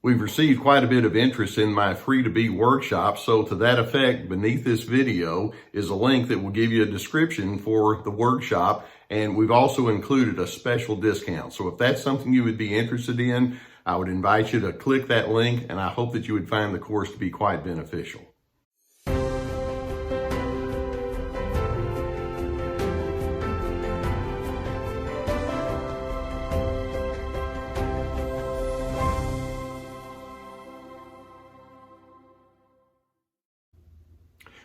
We've received quite a bit of interest in my Free to Be workshop, so to that effect, beneath this video is a link that will give you a description for the workshop, and we've also included a special discount. So if that's something you would be interested in, I would invite you to click that link, and I hope that you would find the course to be quite beneficial.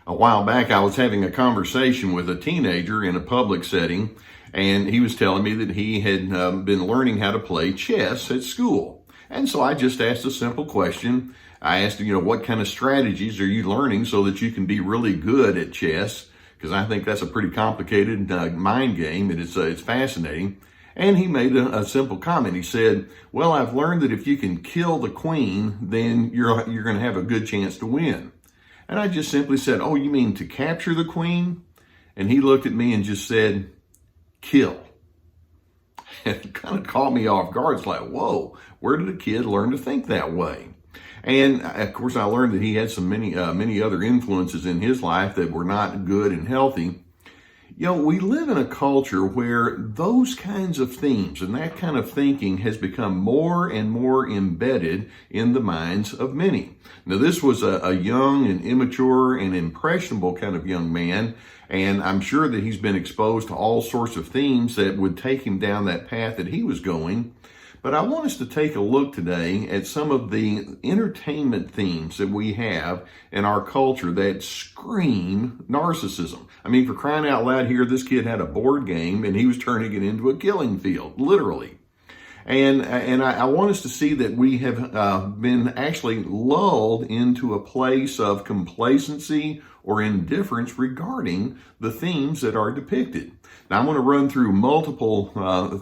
A while back, I was having a conversation with a teenager in a public setting, and he was telling me that he had been learning how to play chess at school. And so I just asked a simple question. I asked him, what kind of strategies are you learning so that you can be really good at chess? Because I think that's a pretty complicated mind game, and it's fascinating. And he made a simple comment. He said, well, I've learned that if you can kill the queen, then you're going to have a good chance to win. And I just simply said, oh, you mean to capture the queen? And he looked at me and just said, kill. It kind of caught me off guard. It's like, whoa, where did a kid learn to think that way? And of course, I learned that he had many other influences in his life that were not good and healthy. We live in a culture where those kinds of themes and that kind of thinking has become more and more embedded in the minds of many. Now, this was a young and immature and impressionable kind of young man, and I'm sure that he's been exposed to all sorts of themes that would take him down that path that he was going. But I want us to take a look today at some of the entertainment themes that we have in our culture that scream narcissism. I mean, for crying out loud here, this kid had a board game and he was turning it into a killing field, literally. And I want us to see that we have been actually lulled into a place of complacency or indifference regarding the themes that are depicted. Now, I'm going to run through multiple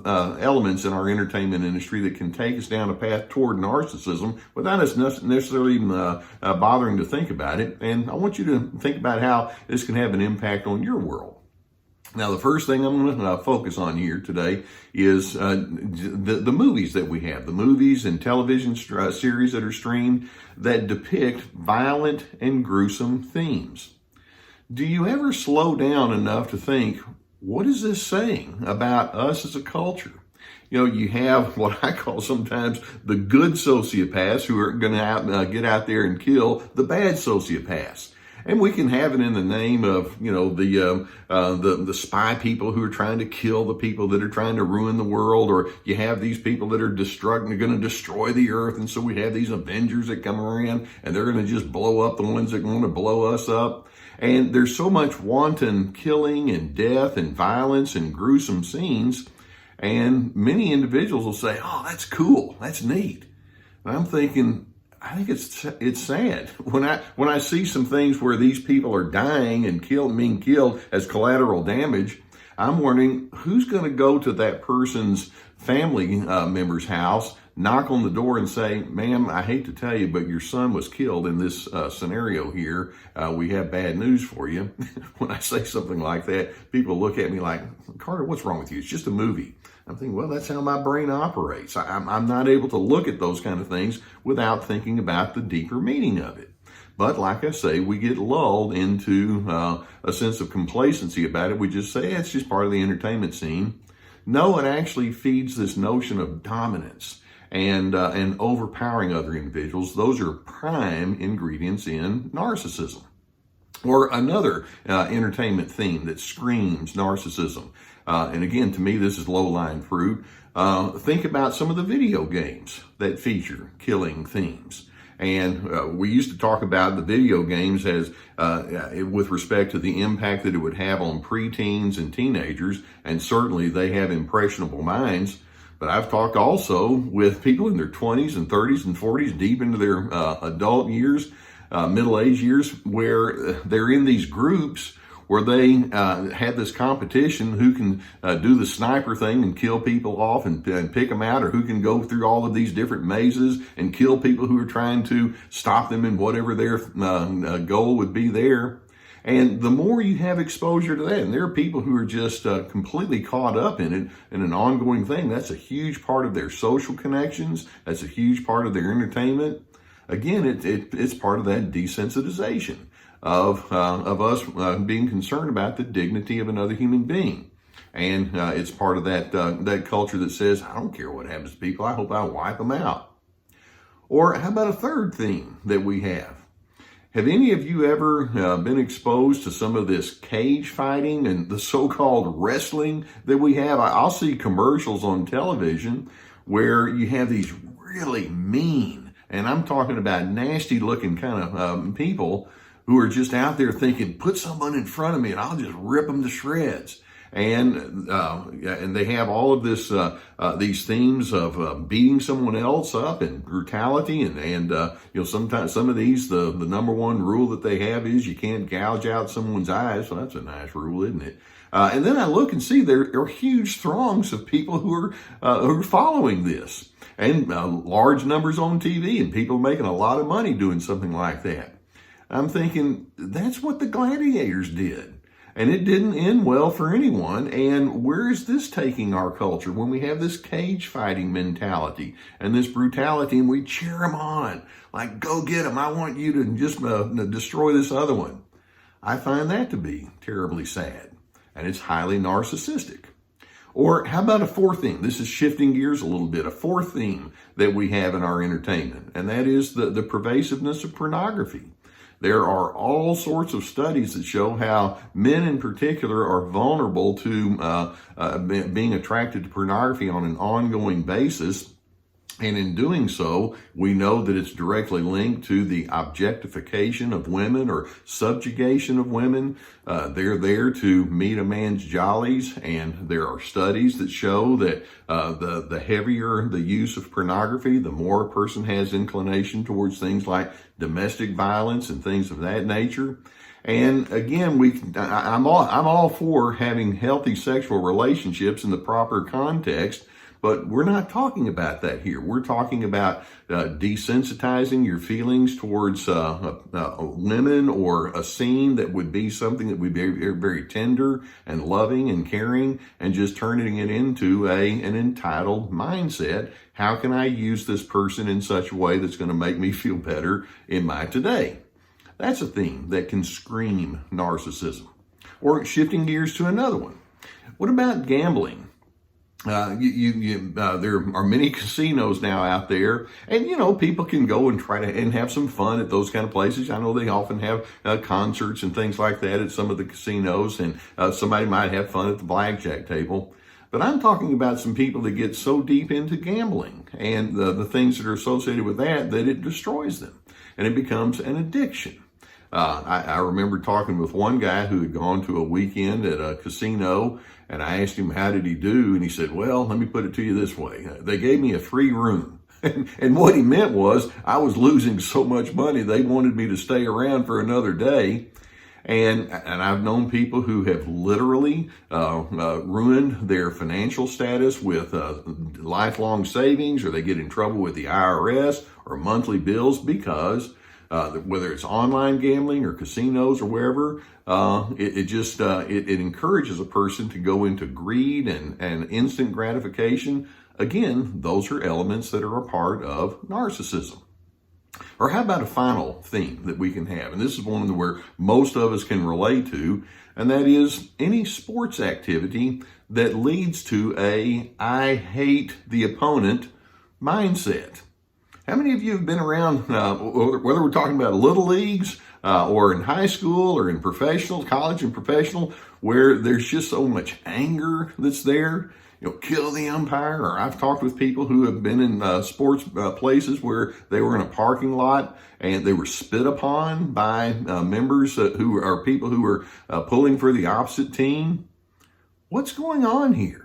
elements in our entertainment industry that can take us down a path toward narcissism without us necessarily even bothering to think about it. And I want you to think about how this can have an impact on your world. Now, the first thing I'm going to focus on here today is the movies that we have, the movies and television series that are streamed that depict violent and gruesome themes. Do you ever slow down enough to think, what is this saying about us as a culture? You have what I call sometimes the good sociopaths who are going to get out there and kill the bad sociopaths. And we can have it in the name of, the spy people who are trying to kill the people that are trying to ruin the world, or you have these people that are going to destroy the earth. And so we have these Avengers that come around and they're going to just blow up the ones that want to blow us up. And there's so much wanton killing and death and violence and gruesome scenes. And many individuals will say, oh, that's cool. That's neat. And I'm thinking, I think it's sad when I see some things where these people are dying and being killed as collateral damage. I'm wondering who's going to go to that person's family member's house, knock on the door and say, ma'am, I hate to tell you, but your son was killed in this scenario here. We have bad news for you. When I say something like that, people look at me like, Carter, what's wrong with you? It's just a movie. I'm thinking, well, that's how my brain operates. I'm not able to look at those kind of things without thinking about the deeper meaning of it. But like I say, we get lulled into a sense of complacency about it. We just say, it's just part of the entertainment scene. No, it actually feeds this notion of dominance and overpowering other individuals. Those are prime ingredients in narcissism. Or another entertainment theme that screams narcissism. And again, to me, this is low-lying fruit. Think about some of the video games that feature killing themes. And we used to talk about the video games as with respect to the impact that it would have on preteens and teenagers, and certainly they have impressionable minds. But I've talked also with people in their 20s and 30s and 40s, deep into their adult years, middle-aged years, where they're in these groups where they had this competition who can do the sniper thing and kill people off and pick them out, or who can go through all of these different mazes and kill people who are trying to stop them in whatever their goal would be there. And the more you have exposure to that, and there are people who are just completely caught up in it, in an ongoing thing, that's a huge part of their social connections. That's a huge part of their entertainment. Again, it's part of that desensitization of us being concerned about the dignity of another human being. And it's part of that culture that says, I don't care what happens to people. I hope I wipe them out. Or how about a third theme that we have? Have any of you ever been exposed to some of this cage fighting and the so-called wrestling that we have? I'll see commercials on television where you have these really mean, and I'm talking about nasty looking kind of people who are just out there thinking, put someone in front of me and I'll just rip them to shreds. And they have all of this these themes of beating someone else up and brutality, and sometimes some of these the number one rule that they have is you can't gouge out someone's eyes. So that's a nice rule, isn't it? And then I look and see there are huge throngs of people who are following this, and large numbers on TV, and people making a lot of money doing something like that. I'm thinking that's what the gladiators did. And it didn't end well for anyone. And where is this taking our culture when we have this cage fighting mentality and this brutality, and we cheer them on like, go get them. I want you to just destroy this other one. I find that to be terribly sad, and it's highly narcissistic. Or how about a fourth theme? This is shifting gears a little bit. A fourth theme that we have in our entertainment, and that is the pervasiveness of pornography. There are all sorts of studies that show how men in particular are vulnerable to being attracted to pornography on an ongoing basis. And in doing so, we know that it's directly linked to the objectification of women or subjugation of women. They're there to meet a man's jollies, and there are studies that show that the heavier the use of pornography, the more a person has inclination towards things like domestic violence and things of that nature. And again, I'm all for having healthy sexual relationships in the proper context. But we're not talking about that here. We're talking about desensitizing your feelings towards women or a scene that would be something that would be very, very tender and loving and caring, and just turning it into an entitled mindset. How can I use this person in such a way that's going to make me feel better in my today? That's a theme that can scream narcissism. Or shifting gears to another one. What about gambling? There are many casinos now out there, and people can go and try to and have some fun at those kind of places. I know they often have concerts and things like that at some of the casinos, and somebody might have fun at the blackjack table. But I'm talking about some people that get so deep into gambling and the things that are associated with that it destroys them, and it becomes an addiction. I remember talking with one guy who had gone to a weekend at a casino, and I asked him, how did he do? And he said, well, let me put it to you this way. They gave me a free room. And what he meant was I was losing so much money, they wanted me to stay around for another day. And I've known people who have literally ruined their financial status with lifelong savings, or they get in trouble with the IRS or monthly bills because whether it's online gambling or casinos or wherever, it encourages a person to go into greed and instant gratification. Again, those are elements that are a part of narcissism. Or how about a final theme that we can have? And this is one where most of us can relate to, and that is any sports activity that leads to I hate the opponent mindset. How many of you have been around, whether we're talking about little leagues or in high school or in professional, college and professional, where there's just so much anger that's there? Kill the umpire. Or I've talked with people who have been in sports places where they were in a parking lot and they were spit upon by members who are people who are pulling for the opposite team. What's going on here?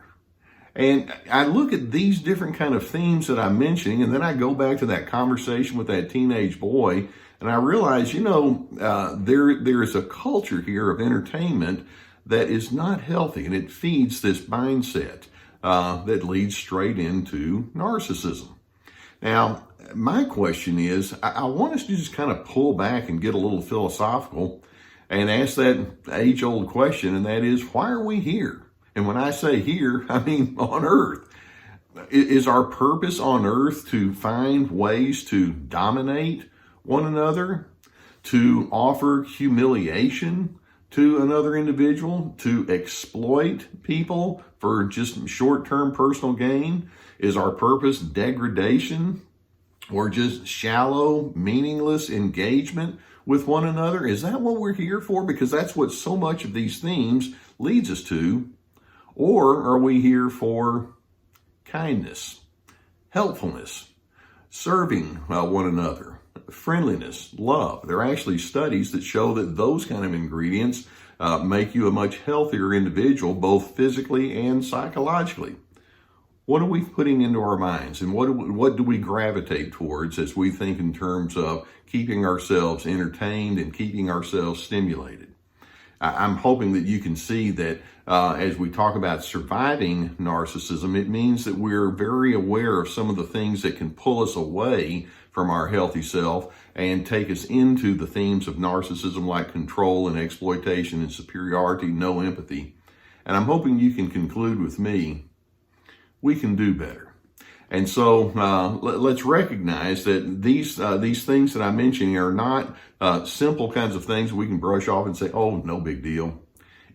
And I look at these different kind of themes that I'm mentioning, and then I go back to that conversation with that teenage boy, and I realize, there is a culture here of entertainment that is not healthy, and it feeds this mindset that leads straight into narcissism. Now, my question is, I want us to just kind of pull back and get a little philosophical. and ask that age-old question, and that is, why are we here? And when I say here, I mean on earth. Is our purpose on earth to find ways to dominate one another, to offer humiliation to another individual, to exploit people for just short-term personal gain? Is our purpose degradation or just shallow, meaningless engagement with one another? Is that what we're here for? Because that's what so much of these themes leads us to. Or are we here for kindness, helpfulness, serving one another, friendliness, love? There are actually studies that show that those kind of ingredients make you a much healthier individual, both physically and psychologically. What are we putting into our minds, and what do we gravitate towards as we think in terms of keeping ourselves entertained and keeping ourselves stimulated? I'm hoping that you can see that as we talk about surviving narcissism, it means that we're very aware of some of the things that can pull us away from our healthy self and take us into the themes of narcissism, like control and exploitation and superiority, no empathy. And I'm hoping you can conclude with me, we can do better. And so let's recognize that these things that I'm mentioning are not simple kinds of things we can brush off and say, oh, no big deal.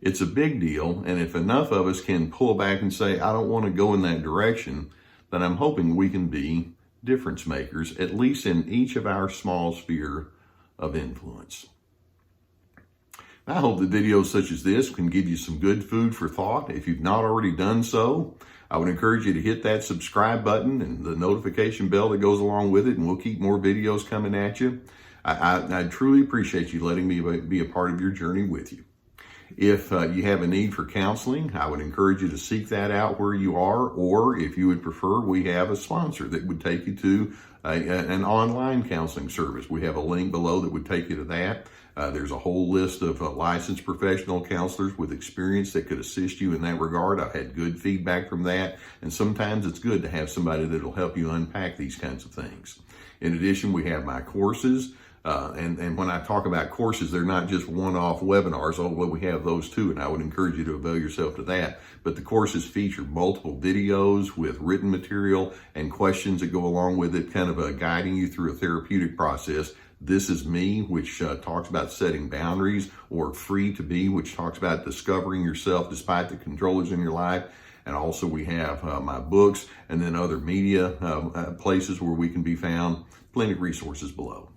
It's a big deal. And if enough of us can pull back and say, I don't want to go in that direction, then I'm hoping we can be difference makers, at least in each of our small sphere of influence. I hope that videos such as this can give you some good food for thought. If you've not already done so, I would encourage you to hit that subscribe button and the notification bell that goes along with it, and we'll keep more videos coming at you. I truly appreciate you letting me be a part of your journey with you. If you have a need for counseling, I would encourage you to seek that out where you are, or if you would prefer, we have a sponsor that would take you to an online counseling service. We have a link below that would take you to that. There's a whole list of licensed professional counselors with experience that could assist you in that regard. I've had good feedback from that, and sometimes it's good to have somebody that'll help you unpack these kinds of things. In addition, we have my courses, and when I talk about courses, they're not just one-off webinars, although we have those too, and I would encourage you to avail yourself to that. But the courses feature multiple videos with written material and questions that go along with it, kind of guiding you through a therapeutic process. This is Me, which talks about setting boundaries, or Free to Be, which talks about discovering yourself despite the controllers in your life. And also we have my books, and then other media places where we can be found. Plenty of resources below.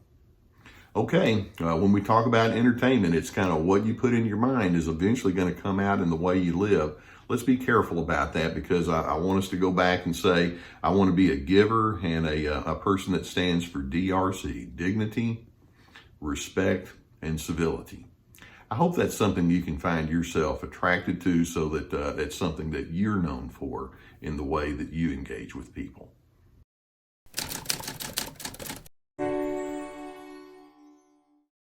Okay, when we talk about entertainment, it's kind of what you put in your mind is eventually going to come out in the way you live. Let's be careful about that, because I want us to go back and say, I want to be a giver and a person that stands for DRC, dignity, respect, and civility. I hope that's something you can find yourself attracted to, so that it's something that you're known for in the way that you engage with people.